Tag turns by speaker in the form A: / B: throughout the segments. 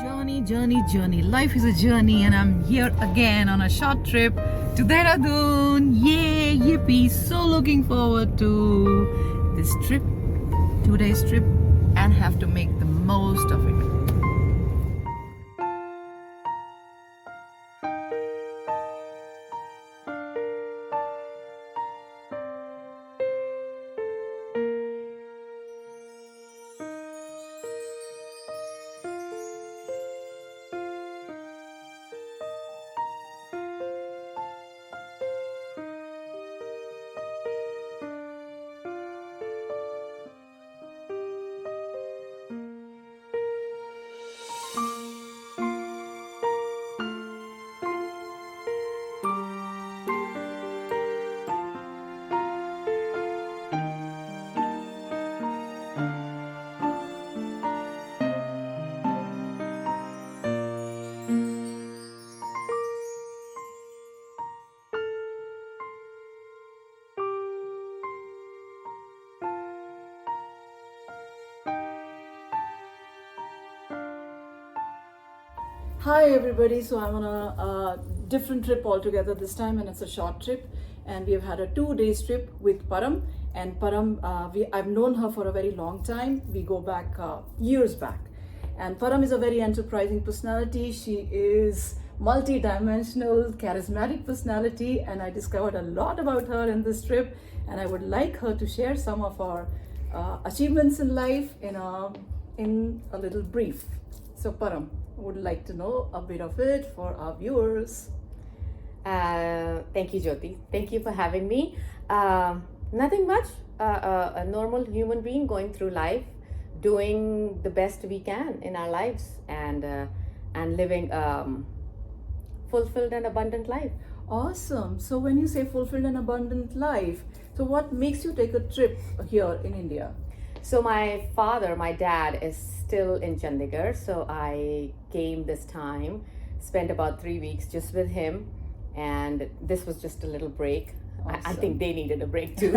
A: Journey. Life is a journey, and I'm here again on a short trip to Dehradun. Yay, yippee! So looking forward to this trip, 2 days trip, and have to make the most of it. Hi everybody, so I'm on a different trip altogether this time, and it's a short trip, and we have had a 2 days trip with Param. And Param, I've known her for a very long time. We go back years back, and Param is a very enterprising personality. She is multi-dimensional, charismatic personality, and I discovered a lot about her in this trip, and I would like her to share some of our achievements in life in a little brief. So Param would like to know a bit of it for our viewers.
B: Thank you, Jyoti. Thank you for having me. Nothing much. A normal human being going through life, doing the best we can in our lives, and living fulfilled and abundant life.
A: Awesome. So when you say fulfilled and abundant life, so what makes you take a trip here in India?
B: So my dad is still in Chandigarh. So I came this time, spent about 3 weeks just with him. And this was just a little break.
A: Awesome.
B: I think they needed a break too.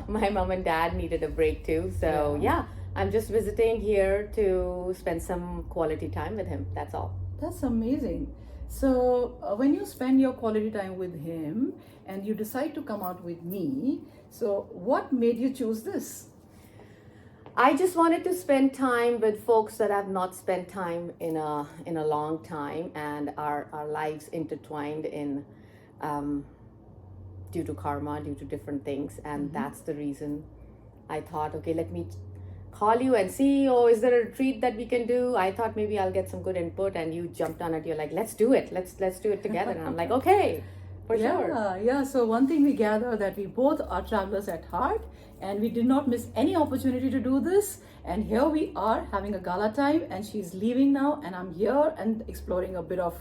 B: My mom and dad needed a break too. So yeah, I'm just visiting here to spend some quality time with him. That's all.
A: That's amazing. So when you spend your quality time with him and you decide to come out with me, so what made you choose this?
B: I just wanted to spend time with folks that I've not spent time in a long time, and our lives intertwined in due to karma, due to different things, and that's the reason I thought, okay, let me call you and see, is there a retreat that we can do? I thought maybe I'll get some good input, and you jumped on it. You're like, let's do it. Let's do it together. And I'm like, okay, for sure.
A: Yeah. So one thing we gather that we both are travelers at heart, and we did not miss any opportunity to do this. And here we are having a gala time, and she's leaving now, and I'm here and exploring a bit of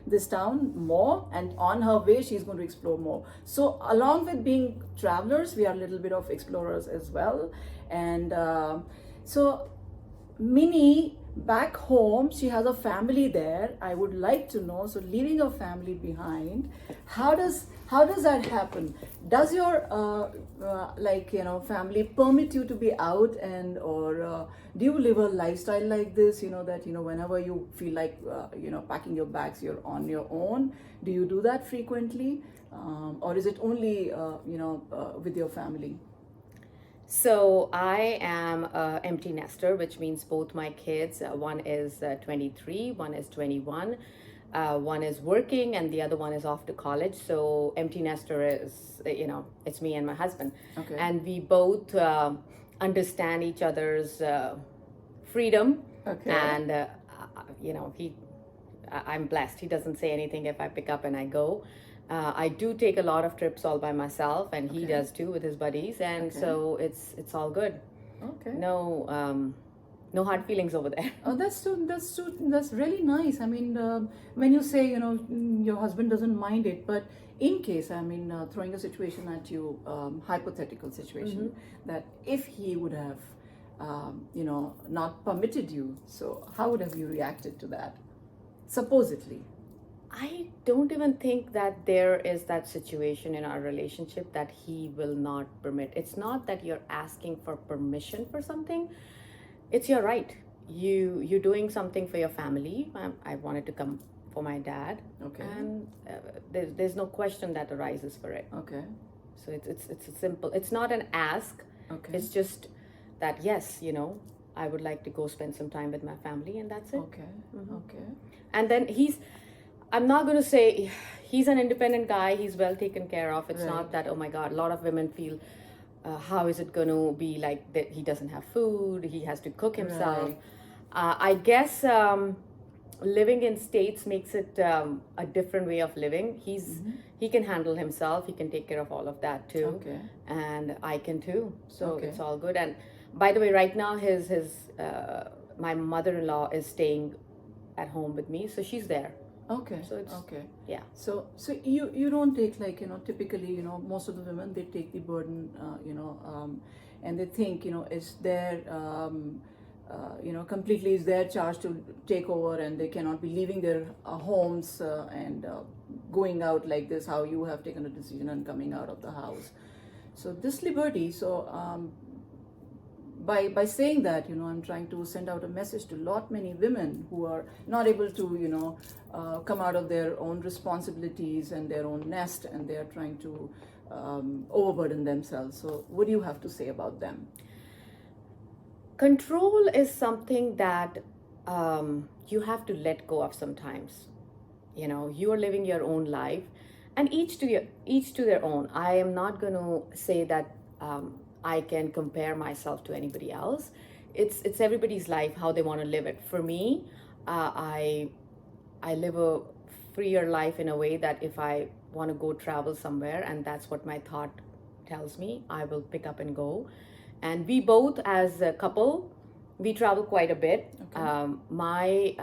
A: this town more. And on her way, she's going to explore more. So along with being travelers, we are a little bit of explorers as well. And so Minnie, back home, she has a family there. I would like to know, so leaving her family behind, how does that happen? Does your family permit you to be out, and or do you live a lifestyle like this, that whenever you feel like packing your bags, you're on your own? Do you do that frequently, or is it only with your family?
B: So I am an empty nester, which means both my kids, one is 23, one is 21, one is working, and the other one is off to college. So empty nester is, it's me and my husband.
A: Okay.
B: And we both understand each other's freedom.
A: Okay.
B: And, I'm blessed. He doesn't say anything if I pick up and I go. I do take a lot of trips all by myself, and he does too with his buddies, and so it's all good.
A: Okay.
B: No hard feelings over there.
A: Oh, that's really nice. I mean, when you say your husband doesn't mind it, but in case, throwing a situation at you, hypothetical situation, that if he would have not permitted you, so how would have you reacted to that, supposedly?
B: I don't even think that there is that situation in our relationship that he will not permit. It's not that you're asking for permission for something. It's your right. you're doing something for your family. I wanted to come for my dad,
A: Okay.
B: and there's no question that arises for it.
A: Okay.
B: So it's a simple. It's not an ask.
A: Okay.
B: It's just that yes, I would like to go spend some time with my family, and that's it.
A: Okay. Okay.
B: And then I'm not going to say he's an independent guy. He's well taken care of. It's
A: Right.
B: not that, oh my God, a lot of women feel, how is it going to be like that he doesn't have food, he has to cook himself.
A: Right.
B: I guess living in States makes it a different way of living. He can handle himself. He can take care of all of that too.
A: Okay.
B: And I can too. So
A: Okay.
B: it's all good. And by the way, right now my mother-in-law is staying at home with me, so she's there.
A: Okay.
B: So it's
A: okay.
B: yeah.
A: So you don't take, like, typically, most of the women, they take the burden, and they think, it's their, completely is their charge to take over, and they cannot be leaving their homes and going out like this, how you have taken a decision and coming out of the house. So this liberty, by saying that, I'm trying to send out a message to many women who are not able to, come out of their own responsibilities and their own nest, and they are trying to overburden themselves. So what do you have to say about them?
B: Control is something that you have to let go of sometimes. You are living your own life, and each to their own. I am not going to say that I can compare myself to anybody else. It's everybody's life, how they want to live it. For me, I live a freer life in a way that if I want to go travel somewhere, and that's what my thought tells me, I will pick up and go. And we both, as a couple, we travel quite a bit. Okay.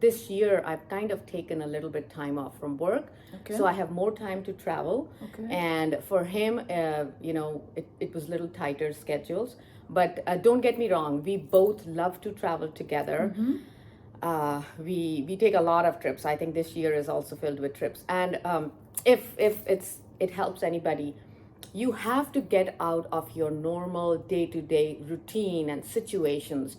B: This year I've kind of taken a little bit time off from work. Okay. So I have more time to travel. Okay. And for him, it was a little tighter schedules. But don't get me wrong, we both love to travel together. Mm-hmm. We take a lot of trips. I think this year is also filled with trips. And if it helps anybody, you have to get out of your normal day-to-day routine and situations,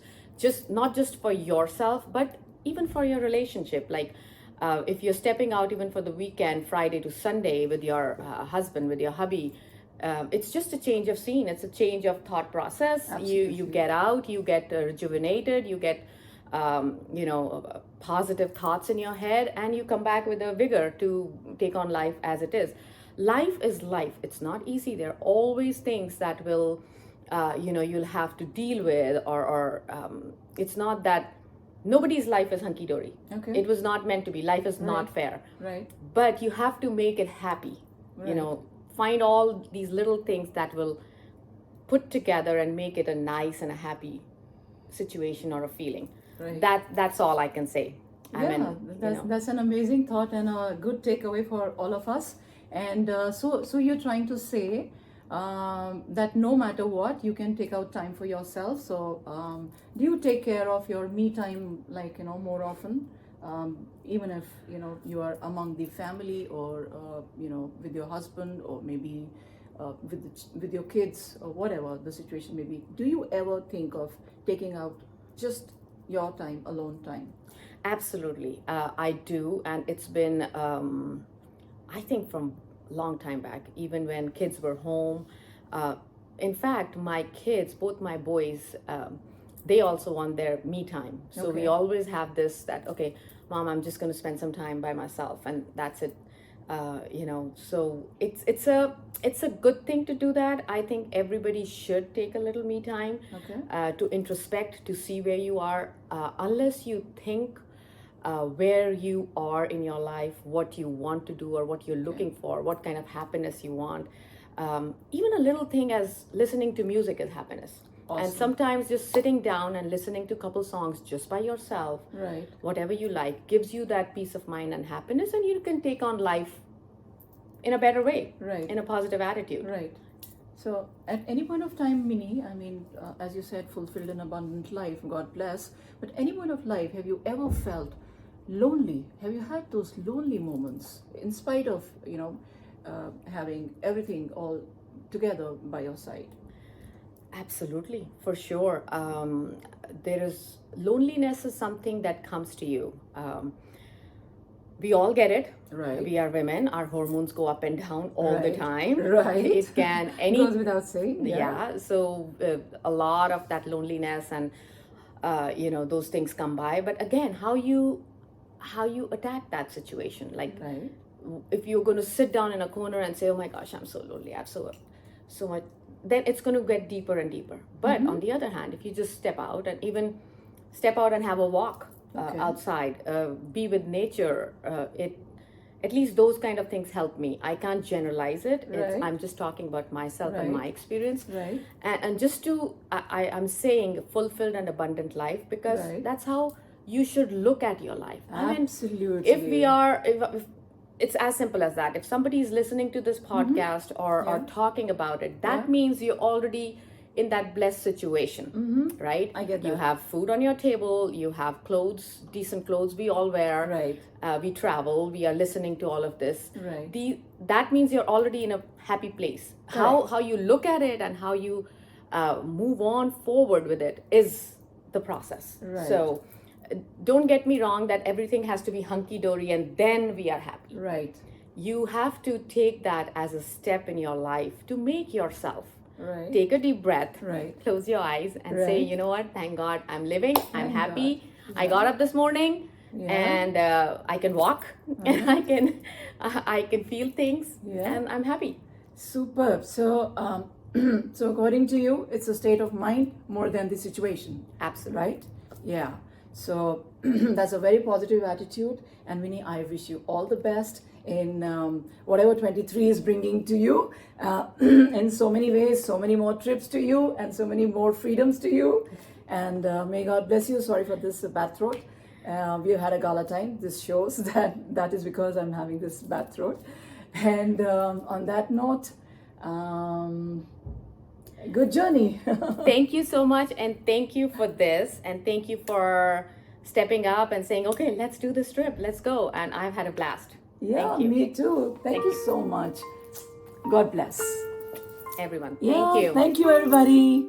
B: not just for yourself, but even for your relationship. Like if you're stepping out even for the weekend, Friday to Sunday, with your husband, with your hubby, it's just a change of scene. It's a change of thought process. You get out, you get rejuvenated, you get positive thoughts in your head, and you come back with a vigor to take on life as it is. Life is life. It's not easy. There are always things that will you'll have to deal with, or it's not that nobody's life is hunky-dory. Okay. It was not meant to be. Life is not fair. Right. But you have to make it happy. Right. Find all these little things that will put together and make it a nice and a happy situation or a feeling. Right. That's all I can say.
A: That's an amazing thought and a good takeaway for all of us. And so you're trying to say that no matter what, you can take out time for yourself. So do you take care of your me time, like, more often, even if you are among the family, or with your husband, or maybe with your kids, or whatever the situation may be? Do you ever think of taking out just your time, alone time?
B: Absolutely, I do. And it's been I think from long time back, even when kids were home. In fact, my kids, both my boys, they also want their me time. So we always have this, that, okay, Mom, I'm just going to spend some time by myself, and that's it. So it's a good thing to do that. I think everybody should take a little me time to introspect, to see where you are. Unless you think where you are in your life, what you want to do, or what you're looking for, what kind of happiness you want. Even a little thing as listening to music is happiness. Awesome. And sometimes just sitting down and listening to a couple songs just by yourself, right, whatever you like, gives you that peace of mind and happiness, and you can take on life in a better way, right, in a positive attitude.
A: Right. So at any point of time, Minnie, as you said, fulfilled and abundant life, God bless. But any point of life, have you ever felt lonely? Have you had those lonely moments in spite of having everything all together by your side?
B: Absolutely, for sure. There is loneliness is something that comes to you. We all get it.
A: Right.
B: We are women. Our hormones go up and down all the
A: Right.
B: time.
A: Right.
B: It can
A: Goes without saying.
B: yeah. So a lot of that loneliness and those things come by. But again, how you attack that situation, like
A: Right.
B: if you're going to sit down in a corner and say, oh my gosh, I'm so lonely, I have so much, then it's going to get deeper and deeper. But on the other hand, if you just step out and have a walk
A: Okay.
B: outside, be with nature, at least those kind of things help me. I can't generalize it.
A: Right.
B: I'm just talking about myself and
A: Right.
B: my experience.
A: Right.
B: And just to, I'm saying fulfilled and abundant life, because
A: Right.
B: that's how you should look at your life.
A: Absolutely.
B: If we are, if it's as simple as that. If somebody is listening to this podcast or talking about it, that means you're already in that blessed situation, right?
A: I get
B: You
A: that.
B: have food on your table, you have clothes, decent clothes we all wear.
A: Right.
B: We travel, we are listening to all of this.
A: Right.
B: That means you're already in a happy place. How you look at it and how you move on forward with it is the process.
A: Right.
B: So don't get me wrong that everything has to be hunky-dory and then we are happy.
A: Right.
B: You have to take that as a step in your life to make yourself.
A: Right.
B: Take a deep breath,
A: Right.
B: close your eyes and say,
A: Right.
B: you know what, thank God I'm living, I'm
A: Thank
B: happy.
A: God.
B: I got up this morning and I can walk and I can feel things and I'm happy.
A: Superb. So, so according to you, it's a state of mind more than the situation.
B: Absolutely.
A: Right? Yeah. So that's a very positive attitude. And Winnie, I wish you all the best in whatever 23 is bringing to you in so many ways, so many more trips to you and so many more freedoms to you. And may God bless you. Sorry for this bad throat. We've had a gala time. This shows that is because I'm having this bad throat. And on that note, good journey.
B: Thank you so much, and thank you for this, and thank you for stepping up and saying, okay, let's do this trip, let's go. And I've had a blast.
A: Yeah,
B: Thank you.
A: me too. Thank you so much. God bless.
B: Everyone,
A: Yeah,
B: thank you.
A: Thank you, everybody.